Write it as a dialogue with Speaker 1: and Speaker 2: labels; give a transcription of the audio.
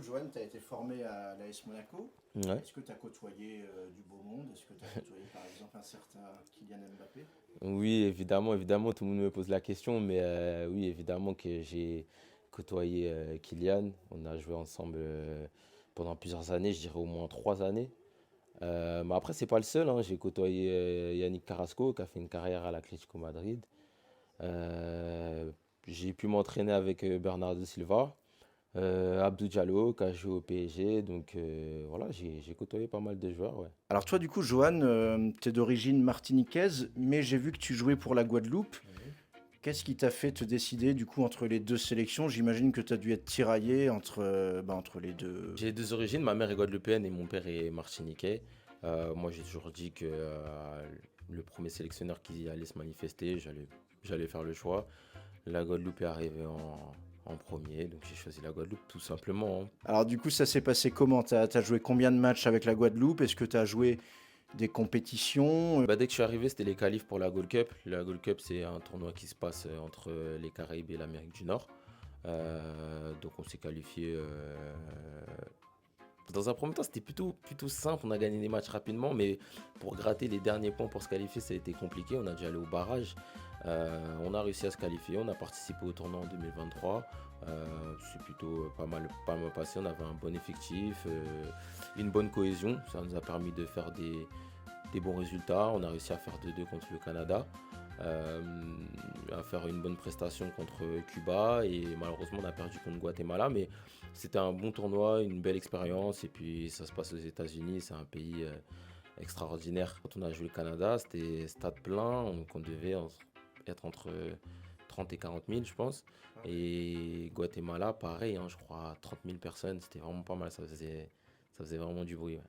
Speaker 1: coup, Johan, tu as été formé à l'AS Monaco.
Speaker 2: Ouais.
Speaker 1: Est-ce que tu as côtoyé du beau monde? Est-ce que tu as côtoyé par exemple un certain Kylian Mbappé?
Speaker 2: Oui, évidemment, évidemment, tout le monde me pose la question, mais oui, évidemment que j'ai côtoyé Kylian. On a joué ensemble pendant plusieurs années, je dirais au moins 3 années. Mais après, c'est pas le seul, hein. J'ai côtoyé Yannick Carrasco, qui a fait une carrière à l'Atlético Madrid. Euh, j'ai pu m'entraîner avec Bernardo Silva, Abdou Diallo, qui a joué au PSG. Donc voilà, j'ai côtoyé pas mal de joueurs, ouais.
Speaker 1: Alors toi, du coup, Johan, tu es d'origine martiniquaise, mais j'ai vu que tu jouais pour la Guadeloupe. Qu'est-ce qui t'a fait te décider du coup entre les deux sélections? J'imagine que tu as dû être tiraillé entre les deux.
Speaker 2: J'ai deux origines, ma mère est guadeloupéenne et mon père est martiniquais. Moi, j'ai toujours dit que le premier sélectionneur qui allait se manifester, j'allais faire le choix. La Guadeloupe est arrivée en premier, donc j'ai choisi la Guadeloupe tout simplement, hein.
Speaker 1: Alors du coup, ça s'est passé comment? T'as joué combien de matchs avec la Guadeloupe? Est-ce que tu as joué des compétitions?
Speaker 2: Bah, dès que je suis arrivé, c'était les qualifs pour la Gold Cup. La Gold Cup, c'est un tournoi qui se passe entre les Caraïbes et l'Amérique du Nord. Donc on s'est qualifié. Dans un premier temps, c'était plutôt simple. On a gagné les matchs rapidement, mais pour gratter les derniers points pour se qualifier, ça a été compliqué. On a dû aller au barrage. On a réussi à se qualifier. On a participé au tournoi en 2023. C'est plutôt pas mal passé. On avait un bon effectif, une bonne cohésion. Ça nous a permis de faire des bons résultats. On a réussi à faire 2-2 contre le Canada, euh, à faire une bonne prestation contre Cuba et malheureusement on a perdu contre Guatemala. Mais c'était un bon tournoi, une belle expérience et puis ça se passe aux États-Unis, c'est un pays extraordinaire. Quand on a joué le Canada, c'était stade plein, donc on devait être entre 30 et 40 000 je pense. Et Guatemala, pareil, hein, je crois 30 000 personnes, c'était vraiment pas mal, ça faisait vraiment du bruit, ouais.